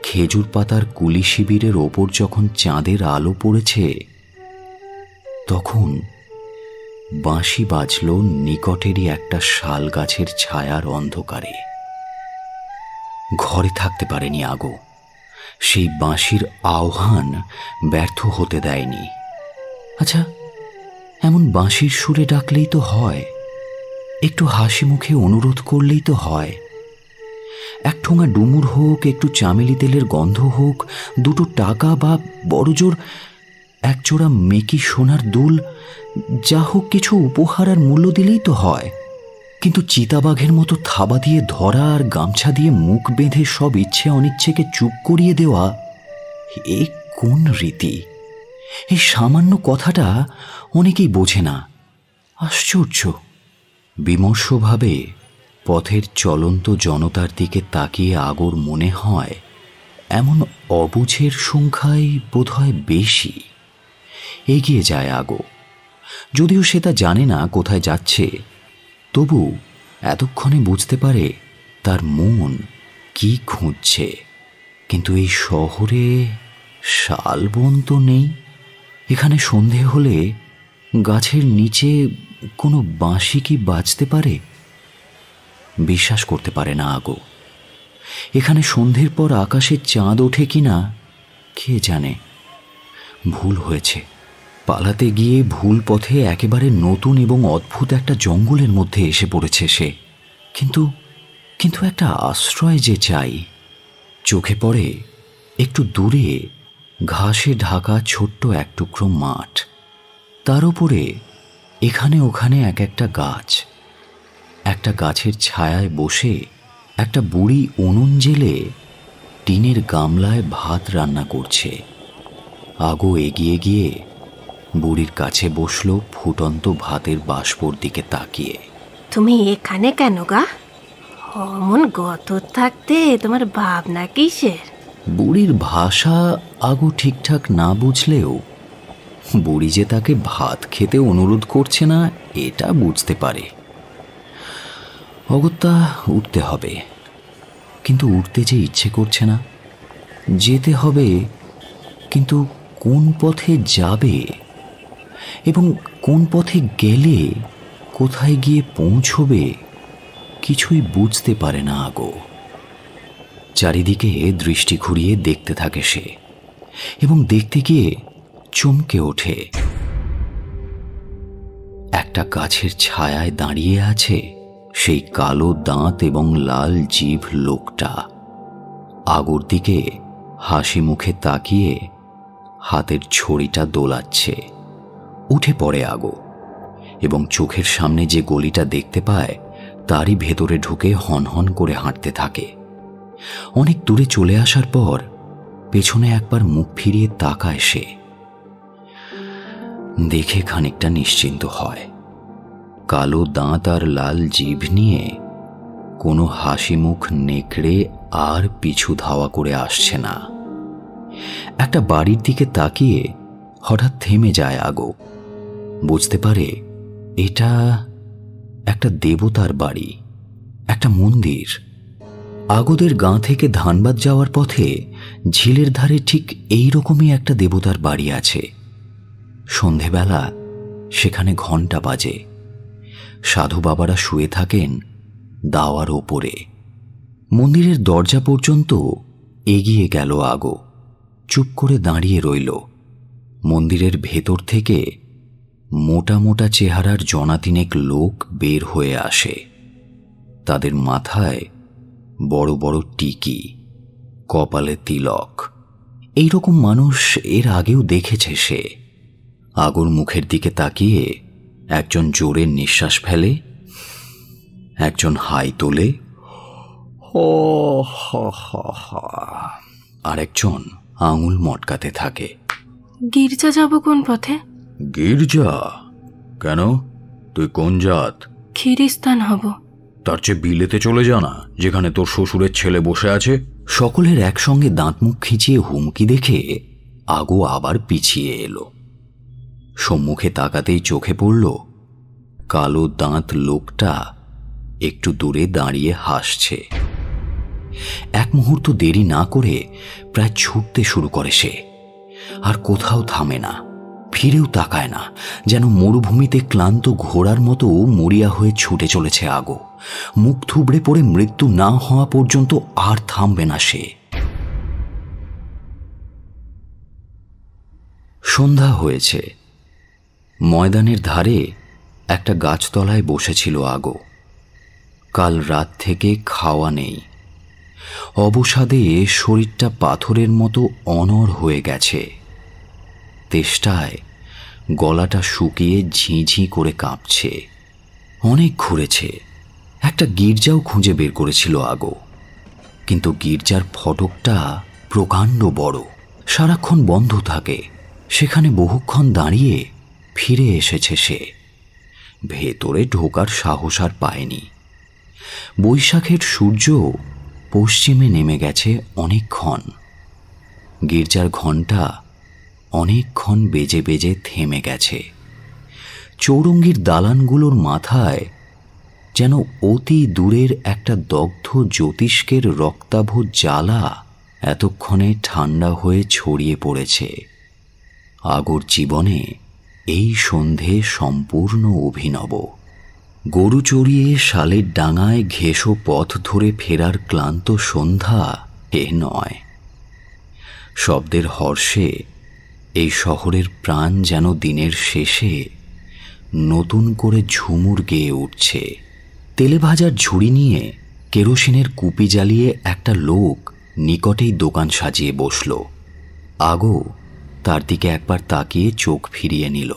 খেজুর পাতার কুলি শিবিরের ওপর যখন চাঁদের আলো পড়েছে, তখন বাঁশি বাজল নিকটেরই একটা শাল গাছের ছায়ার অন্ধকারে। ঘরে থাকতে পারেনি আগো। সেই বাঁশির আহ্বান ব্যর্থ হতে দেয়নি। আচ্ছা, এমন বাঁশির সুরে ডাকলেই তো হয়, একটু হাসি মুখে অনুরোধ করলেই তো হয়। এক ঠোঙা ডুমুর হোক, একটু চামেলি তেলের গন্ধ হোক, দুটো টাকা বা বড়জোর একজোড়া মেকি সোনার দুল, যা হোক কিছু উপহার আর মূল্য দিলেই তো হয়। কিন্তু চিতাবাঘের মতো থাবা দিয়ে ধরা আর গামছা দিয়ে মুখ বেঁধে সব ইচ্ছে অনিচ্ছেকে চুপ করিয়ে দেওয়া, এ কোন রীতি? এই সামান্য কথাটা অনেকেই বোঝে না। আশ্চর্য। বিমর্ষভাবে পথের চলন্ত জনতার দিকে তাকিয়ে আগোর মনে হয় এমন অবুঝের সংখ্যাই বোধহয় বেশি। এগিয়ে যায় আগো। যদিও সে তা জানে না কোথায় যাচ্ছে, তবু এতক্ষণে বুঝতে পারে তার মন কি খুঁজছে। কিন্তু এই শহরে শালবন তো নেই। এখানে সন্ধে হলে গাছের নিচে কোনো বাঁশি কি বাজতে পারে? বিশ্বাস করতে পারে না আগো। এখানে সন্ধ্যের পর আকাশে চাঁদ ওঠে কিনা কে জানে। ভুল হয়েছে, পালাতে গিয়ে ভুল পথে একেবারে নতুন এবং অদ্ভুত একটা জঙ্গলের মধ্যে এসে পড়েছে সে। কিন্তু কিন্তু একটা আশ্রয় যে চাই। চোখে পড়ে একটু দূরে ঘাসে ঢাকা ছোট্ট এক টুকরো মাঠ, তার উপরে এখানে ওখানে এক একটা গাছ। একটা গাছের ছায়ায় বসে একটা বুড়ি উনুন জেলে টিনের গামলায় ভাত রান্না করছে। আগো এগিয়ে গিয়ে বুড়ির কাছে বসলো ফুটন্ত ভাতের বাষ্পর দিকে তাকিয়ে। তুমি এখানে কেন গা? অমন গত থাকতে তোমার ভাবনা কিসের? বুড়ির ভাষা আগো ঠিকঠাক না বুঝলেও বুড়ি যে তাকে ভাত খেতে অনুরোধ করছে না এটা বুঝতে পারে। অগত্যা উঠতে হবে, কিন্তু উঠতে যে ইচ্ছে করছে না। যেতে হবে, কিন্তু কোন পথে যাবে এবং কোন পথে গেলে কোথায় গিয়ে পৌঁছবে কিছুই বুঝতে পারে না আগো। চারিদিকে দৃষ্টি ঘুরিয়ে দেখতে থাকে সে, এবং দেখতে গিয়ে চমকে ওঠে। একটা গাছের ছায়ায় দাঁড়িয়ে আছে সেই কালো দাঁত এবং লাল জিভ লোকটা। আগোর দিকে হাসি মুখে তাকিয়ে হাতের ছড়িটা দোলাচ্ছে। উঠে পড়ে আগো এবং চোখের সামনে যে গলিটা দেখতে পায় তারই ভেতরে ঢুকে হনহন করে হাঁটতে থাকে। অনেক দূরে চলে আসার পর পেছনে একবার মুখ ফিরিয়ে তাকায় সে। দেখে খানিকটা নিশ্চিন্ত হয়। কালো দাঁত আর লাল জিভ নিয়ে কোনো হাসি মুখ নেকড়ে আর পিছু ধাওয়া করে আসছে না। একটা বাড়ির দিকে তাকিয়ে হঠাৎ থেমে যায় আগো। বুঝতে পারে এটা একটা দেবতার বাড়ি, একটা মন্দির। আগোদের গাঁ থেকে ধানবাদ যাওয়ার পথে ঝিলের ধারে ঠিক এই রকমই একটা দেবতার বাড়ি আছে। সন্ধেবেলা সেখানে ঘণ্টা বাজে। সাধু বাবারা শুয়ে থাকেন দাওয়ার ওপরে। মন্দিরের দরজা পর্যন্ত এগিয়ে গেল আগো, চুপ করে দাঁড়িয়ে রইল। মন্দিরের ভেতর থেকে মোটা মোটা চেহারার জনাতিনেক লোক বের হয়ে আসে। তাদের মাথায় বড় বড় টিকি, কপালে তিলক। এইরকম মানুষ এর আগেও দেখেছে সে। আগোর মুখের দিকে তাকিয়ে একজন জোরে নিঃশ্বাস ফেলে, একজন হাই তোলে, আর একজন আঙুল মটকাতে থাকে। গির্জা যাব কোন পথে? গির্জা? কেন? তুই কোন জাত? খিরিস্তান হব। তার চেয়ে বিলেতে চলে যা না, যেখানে তোর শ্বশুরের ছেলে বসে আছে। সকলের একসঙ্গে দাঁত মুখ খিচিয়ে হুমকি দেখে আগো আবার পিছিয়ে এলো। সম্মুখে তাকাতেই চোখে পড়ল কালো দাঁত লোকটা একটু দূরে দাঁড়িয়ে হাসছে। এক মুহূর্ত দেরি না করে প্রায় ছুটতে শুরু করে সে। আর কোথাও থামে না, ফিরেও তাকায় না, যেন মরুভূমিতে ক্লান্ত ঘোড়ার মতো মরিয়া হয়ে ছুটে চলেছে আগো। মুখ থুবড়ে পড়ে মৃত্যু না হওয়া পর্যন্ত আর থামবে না সে। সন্ধ্যা হয়েছে। ময়দানের ধারে একটা গাছতলায় বসেছিল আগো। কাল রাত থেকে খাওয়া নেই। অবসাদে শরীরটা পাথরের মতো অনড় হয়ে গেছে। তেষ্টায় গলাটা শুকিয়ে ঝিঁঝি করে কাঁপছে। অনেক ঘুরেছে, একটা গির্জাও খুঁজে বের করেছিল আগো, কিন্তু গির্জার ফটকটা প্রকাণ্ড বড়, সারাক্ষণ বন্ধ থাকে। সেখানে বহুক্ষণ দাঁড়িয়ে ফিরে এসেছে সে। ভেতরে ঢোকার সাহস আর পায়নি। বৈশাখের সূর্য পশ্চিমে নেমে গেছে অনেকক্ষণ। গির্জার ঘণ্টা অনেকক্ষণ বেজে বেজে থেমে গেছে। চৌরঙ্গির দালানগুলোর মাথায় যেন অতি দূরের একটা দগ্ধ জ্যোতিষ্কের রক্তাভ জ্বালা এতক্ষণে ঠান্ডা হয়ে ছড়িয়ে পড়েছে। আগোর জীবনে এই সন্ধে সম্পূর্ণ অভিনব। গরু চড়িয়ে শালের ডাঙায় ঘেঁষো পথ ধরে ফেরার ক্লান্ত সন্ধ্যা এ নয়। শব্দের হর্ষে এই শহরের প্রাণ যেন দিনের শেষে নতুন করে ঝুমুর গেয়ে উঠছে। তেলে ভাজার ঝুড়ি নিয়ে কেরোসিনের কুপি জ্বালিয়ে একটা লোক নিকটেই দোকান সাজিয়ে বসল। আগো তার দিকে একবার তাকিয়ে চোখ ফিরিয়ে নিল।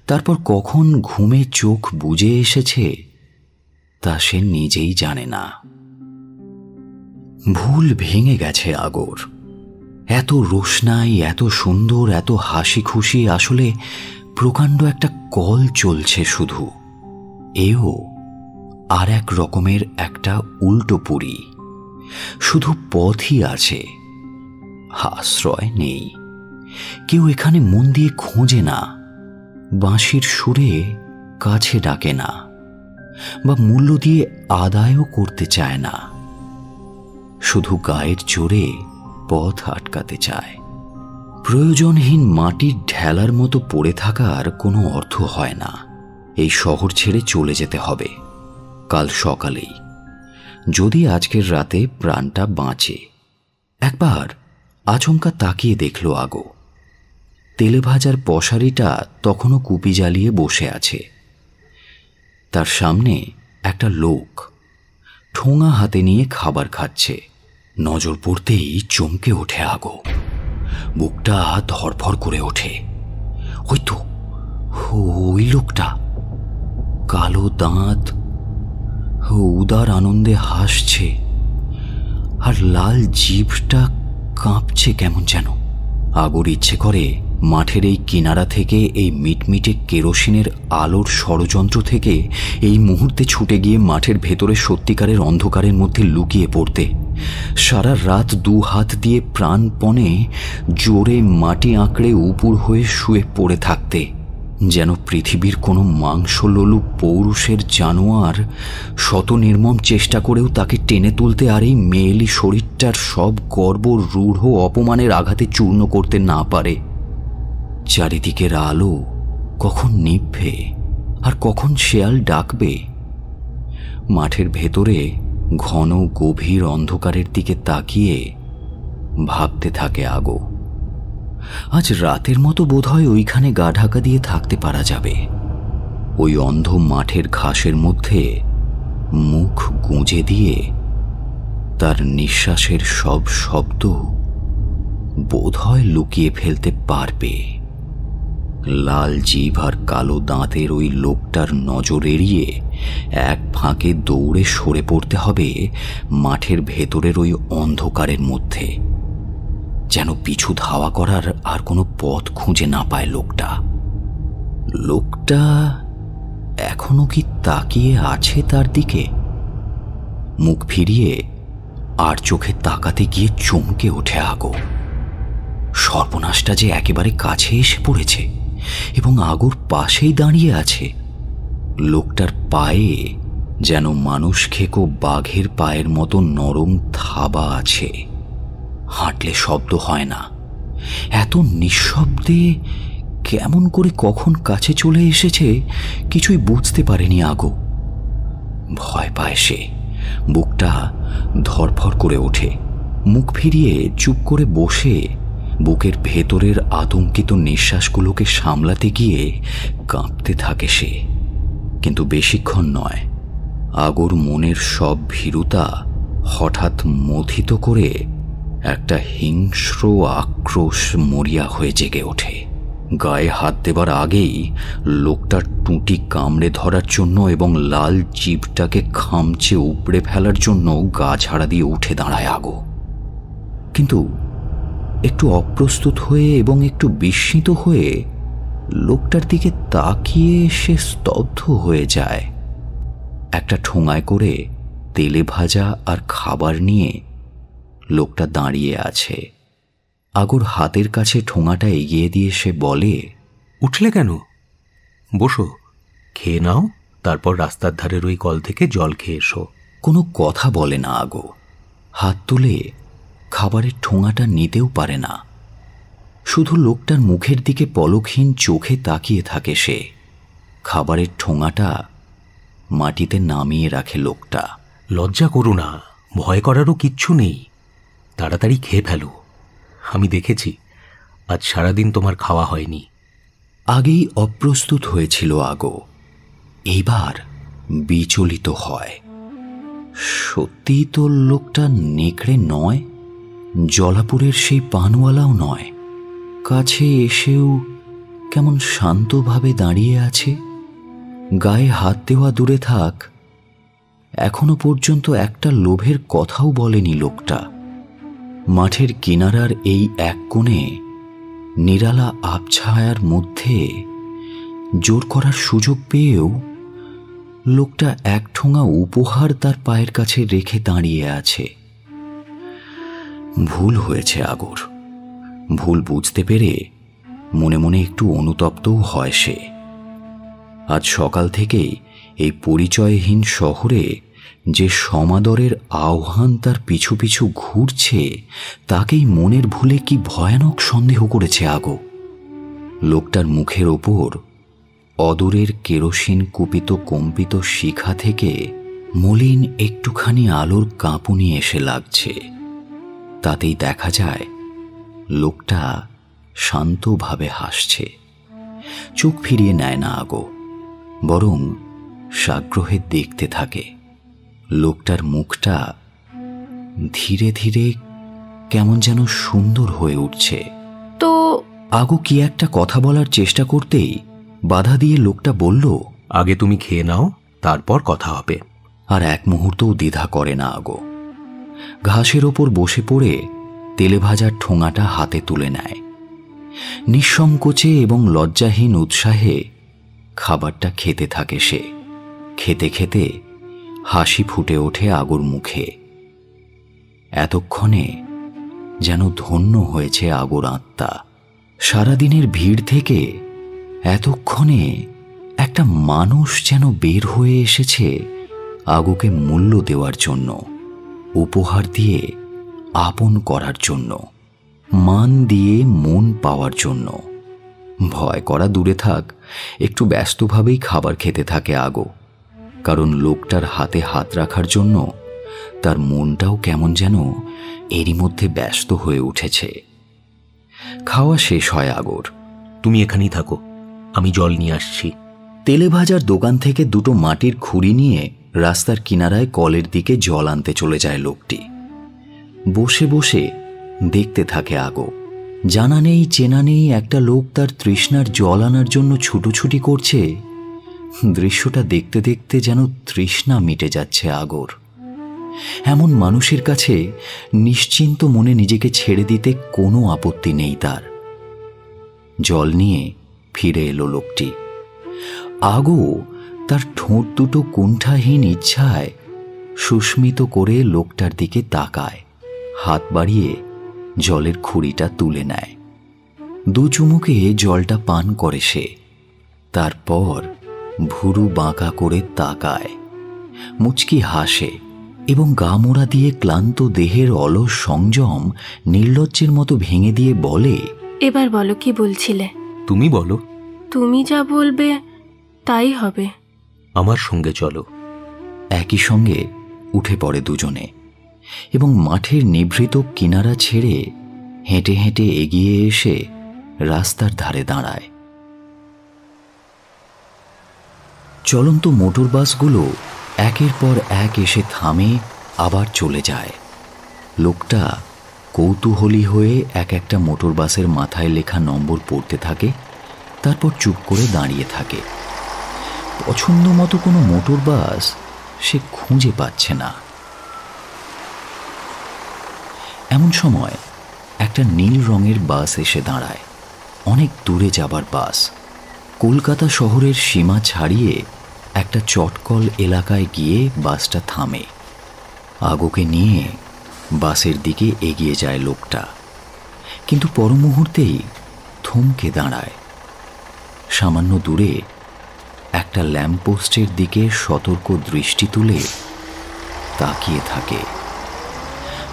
তারপর কখন ঘুমে চোখ বুজে এসেছে তা সে নিজেই জানে না। ভুল ভেঙে গেছে আগোর। এত রোশনাই, এত সুন্দর, এত হাসি খুশি, আসলে প্রকাণ্ড একটা কল চলছে শুধু। এও আর এক রকমের একটা উল্টো পুরি। শুধু পথই আছে, আশ্রয় নেই। কেউ এখানে মন দিয়ে খোঁজে না, বাঁশির সুরে কাছে ডাকে না, বা মূল্য দিয়ে আদায়ও করতে চায় না। শুধু গায়ের জোরে পথ আটকাতে চায়। প্রয়োজনহীন মাটির ঢেলার মতো পড়ে থাকার কোনো অর্থ হয় না। এই শহর ছেড়ে চলে যেতে হবে কাল সকালেই, যদি আজকের রাতে প্রাণটা বাঁচে। একবার আচমকা তাকিয়ে দেখল আগো। তেলে ভাজার পশারিটা তখনও কুপি জ্বালিয়ে বসে আছে। তার সামনে একটা লোক ঠোঙা হাতে নিয়ে খাবার খাচ্ছে। নজর পড়তেই চমকে ওঠে আগো। বুকটা ধরফর করে ওঠে। ওই তো, ওই লোকটা, কালো দাঁত, উদার আনন্দে হাসছে, আর লাল জিভটা কাঁপছে কেমন যেন। আগোর ইচ্ছে করে মাঠের এই কিনারা থেকে, এই মিটমিটে কেরোসিনের আলোর ষড়যন্ত্র থেকে এই মুহূর্তে ছুটে গিয়ে মাঠের ভেতরে সত্যিকারের অন্ধকারের মধ্যে লুকিয়ে পড়তে, সারা রাত দু হাত দিয়ে প্রাণপণে জোরে মাটি আঁকড়ে উপুর হয়ে শুয়ে পড়ে থাকতে, যেন পৃথিবীর কোনো মাংসলোলুপ পৌরুষের জানোয়ার শত নির্মম চেষ্টা করেও তাকে টেনে তুলতে আর এই মেয়েলি শরীরটার সব গর্ব রূঢ় অপমানের আঘাতে চূর্ণ করতে না পারে। চারিদিকের আলো কখন নিভবে আর কখন শেয়াল ডাকবে। মাঠের ভেতরে ঘন গভীর অন্ধকারের দিকে তাকিয়ে ভাবতে থাকে আগো। আজ রাতের মতো বোধহয় ওইখানে গা ঢাকা দিয়ে থাকতে পারা যাবে। ওই অন্ধ মাঠের ঘাসের মধ্যে মুখ গুঁজে দিয়ে তার নিঃশ্বাসের সব শব্দ বোধহয় লুকিয়ে ফেলতে পারবে। লাল জিভ আর কালো দাঁতের ওই লোকটার নজর এড়িয়ে এক ফাঁকে দৌড়ে সরে পড়তে হবে মাঠের ভেতরের ওই অন্ধকারের মধ্যে, যেন পিছু ধাওয়া করার আর কোনো পথ খুঁজে না পায় লোকটা। লোকটা এখনো কি তাকিয়ে আছে তার দিকে? মুখ ফিরিয়ে আর চোখে তাকাতে গিয়ে চমকে ওঠে আগো। সর্বনাশটা যে একেবারে কাছে এসে পড়েছে এবং আগোর পাশেই দাঁড়িয়ে আছে। লোকটার পায়ে যেন মানুষ খেকো বাঘের পায়ের মতো নরম থাবা আছে। হাঁটলে শব্দ হয় না। এত নিঃশব্দে কেমন করে কখন কাছে চলে এসেছে কিছুই বুঝতে পারেনি আগো। ভয় পায় সে। বুকটা ধরফর করে ওঠে। মুখ ফিরিয়ে চুপ করে বসে বুকের ভেতরের আতঙ্কিত নিঃশ্বাসগুলোকে সামলাতে গিয়ে কাঁপতে থাকে সে। কিন্তু বেশিক্ষণ নয়। আগোর মনের সব ভীরুতা হঠাৎ মথিত করে একটা হিংস্র আক্রোশ মরিয়া হয়ে জেগে ওঠে। গায়ে হাত দেবার আগেই লোকটার টুঁটি কামড়ে ধরার জন্য এবং লাল জিভটাকে খামচে উপড়ে ফেলার জন্য গা ঝাড়া দিয়ে উঠে দাঁড়ায় আগো। কিন্তু একটু অপ্রস্তুত হয়ে এবং একটু বিস্মিত হয়ে লোকটার দিকে তাকিয়ে সে স্তব্ধ হয়ে যায়। একটা ঠোঙায় করে তেলে ভাজা আর খাবার নিয়ে লোকটা দাঁড়িয়ে আছে। আগোর হাতের কাছে ঠোঙাটা এগিয়ে দিয়ে সে বলে, উঠলে কেন? বসো, খেয়ে নাও, তারপর রাস্তার ধারের ওই কল থেকে জল খেয়ে এসো। কোনো কথা বলে না আগো। হাত তুলে খাবারের ঠোঙাটা নিতেও পারে না। শুধু লোকটার মুখের দিকে পলকহীন চোখে তাকিয়ে থাকে সে। খাবারের ঠোঙাটা মাটিতে নামিয়ে রাখে লোকটা। লজ্জা করো না, ভয় করারও কিচ্ছু নেই। তাড়াতাড়ি খেয়ে ফেলো। আমি দেখেছি আজ সারাদিন তোমার খাওয়া হয়নি। আগেই অপ্রস্তুত হয়েছিল আগো, এইবার বিচলিত হয়। সত্যিই তো লোকটা নেকড়ে নয়, জলাপুরের সেই পানওয়ালাও নয়। কাছে এসেও কেমন শান্তভাবে দাঁড়িয়ে আছে। গায়ে হাত দেওয়া দূরে থাক, এখনো পর্যন্ত একটা লোভের কথাও বলেনি লোকটা। মাঠের কিনারার এই এক কোণে নিরালা আবছায়ার মধ্যে জোর করার সুযোগ পেয়েও লোকটা এক ঠোঙা উপহার তার পায়ের কাছে রেখে দাঁড়িয়ে আছে। ভুল হয়েছে আগর। ভুল বুঝতে পেরে মনে মনে একটু অনুতপ্তও হয় সে। আজ সকাল থেকেই এই পরিচয়হীন শহরে যে সমাদরের আহ্বান তার পিছু পিছু ঘুরছে, তাকেই মনের ভুলে কি ভয়ানক সন্দেহ করেছে আগো। লোকটার মুখের ওপর অদূরের কেরোসিন কুপিত কম্পিত শিখা থেকে মলিন একটুখানি আলোর কাঁপুনি এসে লাগছে। তাতেই দেখা যায় লোকটা শান্তভাবে হাসছে। চোখ ফিরিয়ে নেয় না আগো, বরং সাগ্রহে দেখতে থাকে। লোকটার মুখটা ধীরে ধীরে কেমন যেন সুন্দর হয়ে উঠছে। তো আগো কি একটা কথা বলার চেষ্টা করতেই বাধা দিয়ে লোকটা বলল, আগে তুমি খেয়ে নাও, তারপর কথা হবে। আর এক মুহূর্তও দ্বিধা করে না আগো। ঘাসের ওপর বসে পড়ে তেলে ভাজার ঠোঙাটা হাতে তুলে নেয়। নিঃসংকোচে এবং লজ্জাহীন উৎসাহে খাবারটা খেতে থাকে সে। খেতে খেতে হাসি ফুটে ওঠে আগোর মুখে। এতক্ষণে যেন ধন্য হয়েছে আগোর আত্মা। সারাদিনের ভিড় থেকে এতক্ষণে একটা মানুষ যেন বের হয়ে এসেছে আগোকে মূল্য দেওয়ার জন্য, উপহার দিয়ে আপন করার জন্য, মান দিয়ে মন পাওয়ার জন্য। ভয় করা দূরে থাক, একটু ব্যস্তভাবেই খাবার খেতে থাকে আগো। কারণ লোকটার হাতে হাত রাখার জন্য তার মনটাও কেমন যেন এরই মধ্যে ব্যস্ত হয়ে উঠেছে। খাওয়া শেষ হয় আগর। তুমি এখানেই থাকো, আমি জল নিয়ে আসছি। তেলে ভাজার দোকান থেকে দুটো মাটির খুঁড়ি নিয়ে রাস্তার কিনারায় কলের দিকে জল আনতে চলে যায় লোকটি। বসে বসে দেখতে থাকে আগো। জানা নেই চেনা নেই একটা লোক তার তৃষ্ণার জল আনার জন্য ছুটোছুটি করছে। দৃশ্যটা দেখতে দেখতে যেন তৃষ্ণা মিটে যাচ্ছে আগর। এমন মানুষের কাছে নিশ্চিন্ত মনে নিজেকে ছেড়ে দিতে কোনো আপত্তি নেই তার। জল নিয়ে ফিরে এলো লোকটি। আগো তার ঠোঁট দুটো কুণ্ঠাহীন ইচ্ছায় সুস্মিত করে লোকটার দিকে তাকায়। হাত বাড়িয়ে জলের খুঁড়িটা তুলে নেয়। দু চুমুকে জলটা পান করে সে। তারপর ভুরু বাঁকা করে তাকায়, মুচকি হাসে এবং গা মোড়া দিয়ে ক্লান্ত দেহের অলস সংযম নির্লজ্জের মতো ভেঙে দিয়ে বলে, এবার বলো কি বলছিলে? তুমি বলো। তুমি যা বলবে তাই হবে। আমার সঙ্গে চলো। একই সঙ্গে উঠে পড়ে দুজনে এবং মাঠের নিভৃত কিনারা ছেড়ে হেঁটে হেঁটে এগিয়ে এসে রাস্তার ধারে দাঁড়ায়। চলন্ত মোটর বাসগুলো একের পর এক এসে থামে, আবার চলে যায়। লোকটা কৌতূহলী হয়ে এক একটা মোটর বাসের মাথায় লেখা নম্বর পড়তে থাকে, তারপর চুপ করে দাঁড়িয়ে থাকে। পছন্দ মতো কোনো মোটর বাস সে খুঁজে পাচ্ছে না। এমন সময় একটা নীল রঙের বাস এসে দাঁড়ায়। অনেক দূরে যাবার বাস। কলকাতা শহরের সীমা ছাড়িয়ে একটা চটকল এলাকায় গিয়ে বাসটা থামে। আগোকে নিয়ে বাসের দিকে এগিয়ে যায় লোকটা, কিন্তু পর মুহূর্তেই থমকে দাঁড়ায়। সামান্য দূরে একটা ল্যাম্পপোস্টের দিকে সতর্ক দৃষ্টি তুলে তাকিয়ে থাকে।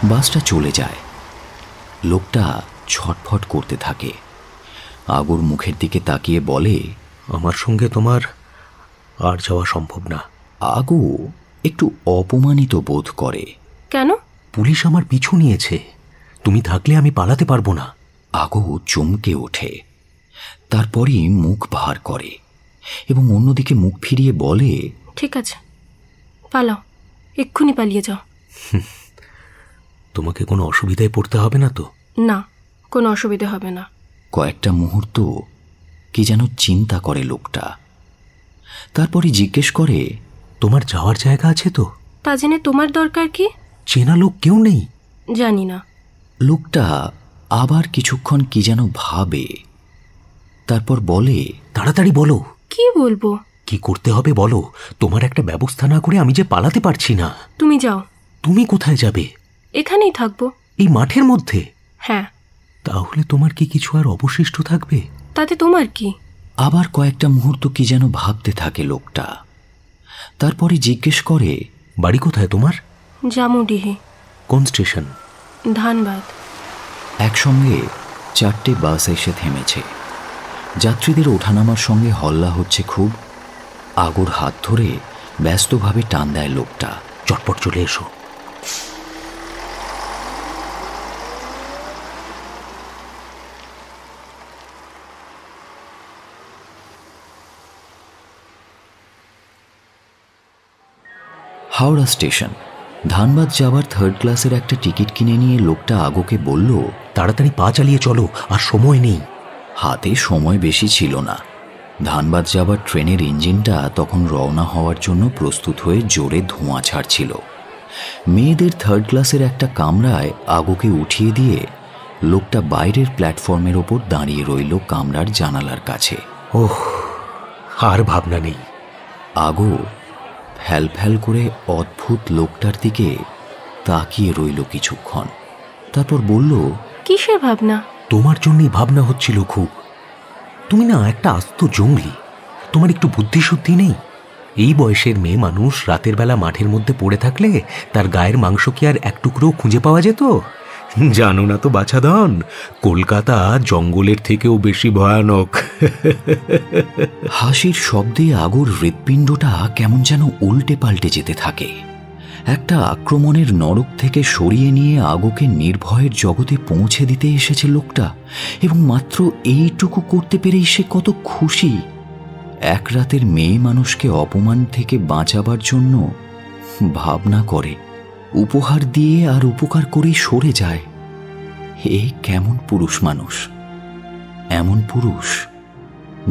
বাসটা চলে যায়। লোকটা ছটফট করতে থাকে। আগোর মুখের দিকে তাকিয়ে বলে, আমার সঙ্গে তোমার আর যাওয়া সম্ভব না। আগো একটু অপমানিত বোধ করে। কেন? পুলিশ আমার পিছু নিয়েছে, তুমি থাকলে আমি পালাতে পারবো না। আগো চমকে ওঠে, তারপরই মুখ ভার করে এবং অন্যদিকে মুখ ফিরিয়ে বলে, ঠিক আছে, পালাও, এক্ষুনি পালিয়ে যাও। তোমাকে কোনো অসুবিধায় পড়তে হবে না তো? না, কোনো অসুবিধা হবে না। কয়েকটা মুহূর্ত কি যেন চিন্তা করে লোকটা, তারপরে জিজ্ঞেস করে, তোমার যাওয়ার জায়গা আছে তো? তা জেনে তোমার দরকার কি? চেনা লোক কেউ নেই? জানি না। লোকটা আবার কিছুক্ষণ কি যেন ভাবে, তারপর বলে, তাড়াতাড়ি বলো। কি বলবো? কি করতে হবে বলো, তোমার একটা ব্যবস্থা না করে আমি যে পালাতে পারছি না। তুমি যাও। তুমি কোথায় যাবে? এখানেই থাকবো। এই মাঠের মধ্যে? হ্যাঁ। তাহলে তোমার কি কিছু আর অবশিষ্ট থাকবে? তাতে তোমার কি? আবার কয়েকটা মুহূর্ত কি যেন ভাবতে থাকে লোকটা, তারপরে জিজ্ঞেস করে, বাড়ি কোথায় তোমার? জামুডিহি। কোন স্টেশন? ধানবাদ। একসঙ্গে 4টে বাস এসে থেমেছে। যাত্রীদের ওঠানামার সঙ্গে হল্লা হচ্ছে খুব। আগোর হাত ধরে ব্যস্তভাবে টান দেয় লোকটা। চটপট চলে এসো। হাওড়া স্টেশন। ধানবাদ যাওয়ার 3rd ক্লাসের একটা টিকিট কিনে নিয়ে লোকটা আগোকে বলল, তাড়াতাড়ি পা চালিয়ে চলো, আর সময় নেই। হাতে সময় বেশি ছিল না। ধানবাদ যাবার ট্রেনের ইঞ্জিনটা তখন রওনা হওয়ার জন্য প্রস্তুত হয়ে জোরে ধোঁয়া ছাড়ছিল। মেয়েদের 3rd ক্লাসের একটা কামরায় আগোকে উঠিয়ে দিয়ে লোকটা বাইরের প্ল্যাটফর্মের ওপর দাঁড়িয়ে রইল কামরার জানালার কাছে। ওহ, আর ভাবনা নেই। আগো ফ্যাল ফ্যাল করে অদ্ভুত লোকটার দিকে তাকিয়ে রইল কিছুক্ষণ, তারপর বলল, কিসের ভাবনা? তোমার জন্যই ভাবনা হচ্ছিল খুব। তুমি না একটা আস্ত জঙ্গলি, তোমার একটু বুদ্ধিশুদ্ধি নেই। এই বয়সের মেয়ে মানুষ রাতের বেলা মাঠের মধ্যে পড়ে থাকলে তার গায়ের মাংস কি আর এক টুকরো খুঁজে পাওয়া যেত? জানো না তো বাছাধন, কলকাতা জঙ্গলের থেকেও বেশি ভয়ানক। হাসির শব্দে আগোর হৃৎপিণ্ডটা কেমন যেন উল্টে পাল্টে যেতে থাকে। একটা আক্রমণের নরক থেকে সরিয়ে নিয়ে আগোকে নির্ভয়ের জগতে পৌঁছে দিতে এসেছে লোকটা, এবং মাত্র এইটুকু করতে পেরেই সে কত খুশি। এক রাতের মেয়ে মানুষকে অপমান থেকে বাঁচাবার জন্য ভাবনা করে, উপহার দিয়ে আর উপকার করেই সরে যায়। এ কেমন পুরুষ মানুষ! এমন পুরুষ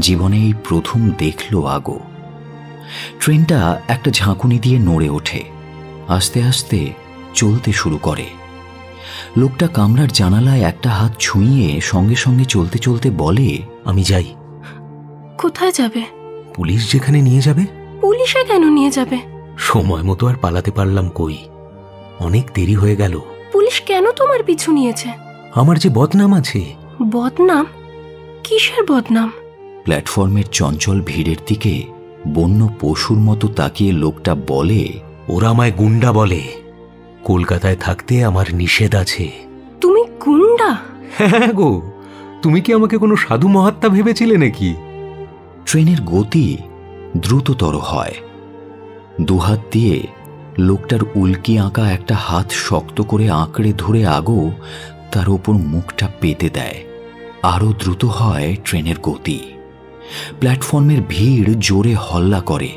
জীবনে এই প্রথম দেখল আগো। ট্রেনটা একটা ঝাঁকুনি দিয়ে নড়ে ওঠে, আস্তে আস্তে চলতে শুরু করে। লোকটা কামরার জানালায় একটা হাত ছুঁয়ে সঙ্গে সঙ্গে চলতে চলতে বলে, আমি যাই। কোথায় যাবে? পুলিশ যেখানে নিয়ে যাবে। পুলিশে কেন নিয়ে যাবে? সময় মতো আর পালাতে পারলাম কই, অনেক দেরি হয়ে গেল। পুলিশ কেন তোমার পিছু নিয়েছে? আমার যে বদনাম আছে। বদনাম? কিসের বদনাম? প্ল্যাটফর্মের চঞ্চল ভিড়ের দিকে বন্য পশুর মতো তাকিয়ে লোকটা বলে, ওরা আমায় গুন্ডা বলে। কলকাতায় থাকতে আমার নিষেধ আছে। তুমি গুন্ডা? হ্যাঁ গো, তুমি কি আমাকে কোনো সাধু মহাত্মা ভেবেছিলে নাকি? ট্রেনের গতি দ্রুততর হয়। দুহাত দিয়ে লোকটার উল্কি আঁকা একটা হাত শক্ত করে আঁকড়ে ধরে আগো তার ওপর মুখটা পেতে দেয়। আরও দ্রুত হয় ট্রেনের গতি। প্ল্যাটফর্মের ভিড় জোরে হল্লা করে।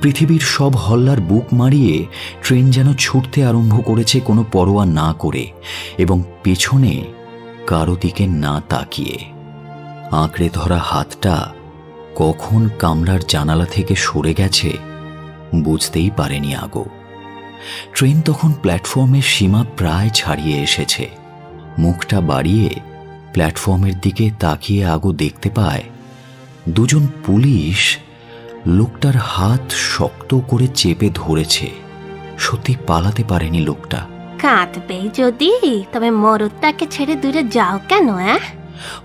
পৃথিবীর সব হল্লার বুক মারিয়ে ট্রেন যেন ছুটতে আরম্ভ করেছে কোনো পরোয়া না করে, এবং পেছনে কারো দিকে না তাকিয়ে। আঁকড়ে ধরা হাতটা কখন কামরার জানালা থেকে সরে গেছে বুঝতেই পারেনি আগো। ট্রেন তখন প্ল্যাটফর্মের সীমা প্রায় ছাড়িয়ে এসেছে। মুখটা বাড়িয়ে প্ল্যাটফর্মের দিকে তাকিয়ে আগো দেখতে পায় দুজন পুলিশ লোকটার হাত শক্ত করে চেপে ধরেছে। সত্যি পালাতে পারেনি লোকটা। কাঁদবে যদি, তবে মরদটাকে ছেড়ে দূরে যাও কেন?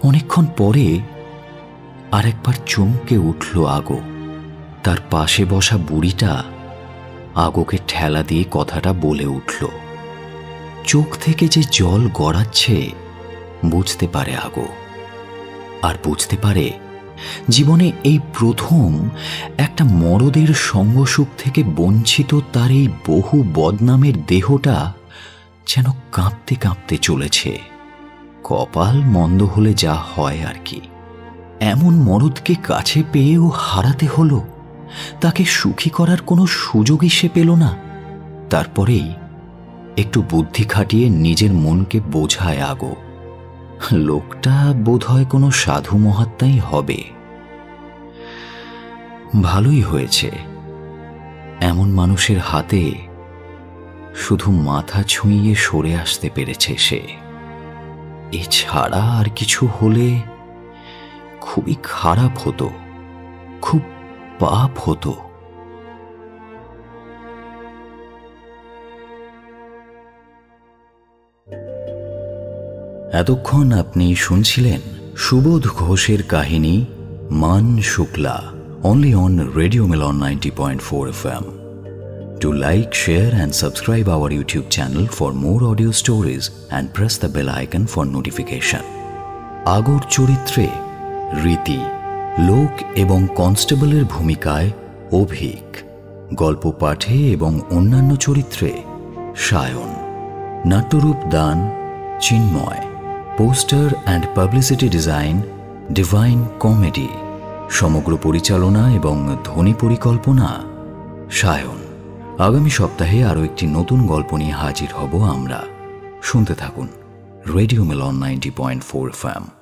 অনেকক্ষণ পরে আরেকবার চমকে উঠল আগো। তার পাশে বসা বুড়িটা আগোকে ঠেলা দিয়ে কথাটা বলে উঠল। চোখ থেকে যে জল গড়াচ্ছে বুঝতে পারে আগো, আর বুঝতে পারে জীবনে এই প্রথম একটা মরদের সঙ্গসুখ থেকে বঞ্চিত তার এই বহু বদনামের দেহটা যেন কাঁপতে কাঁপতে চলেছে। কপাল মন্দ হলে যা হয় আর কি। এমন মরদকে কাছে পেয়েও হারাতে হলো। তাকে সুখী করার কোনো সুযোগই সে পেল না। তারপরেই একটু বুদ্ধি খাটিয়ে নিজের মনকে বোঝায় আগো, লোকটা বোধহয় কোনো সাধু মহাত্মাই হবে। ভালোই হয়েছে, এমন মানুষের হাতে শুধু মাথা ছুঁইয়ে সরে আসতে পেরেছে সে। এছাড়া আর কিছু হলে খুবই খারাপ হতো, খুব পাপ হতো। এতক্ষণ আপনি শুনছিলেন সুবোধ ঘোষের কাহিনী মান Shukla, only on Radio Milan 90.4 FM. Do like, share and subscribe our YouTube channel for more audio stories and press the bell icon for notification. আগর চরিত্রে রীতি, লোক এবং কনস্টেবলের ভূমিকায় অভিক, গল্প পাঠে এবং অন্যান্য চরিত্রে সায়ন, নাট্যরূপ দান Chinmoy, poster and publicity design divine comedy, সমগ্র পরিচালনা এবং ধ্বনি পরিকল্পনা সায়ন। আগামী সপ্তাহে আরও একটি নতুন গল্প নিয়ে হাজির হব আমরা। শুনতে থাকুন রেডিও মিলন 90.4 FM।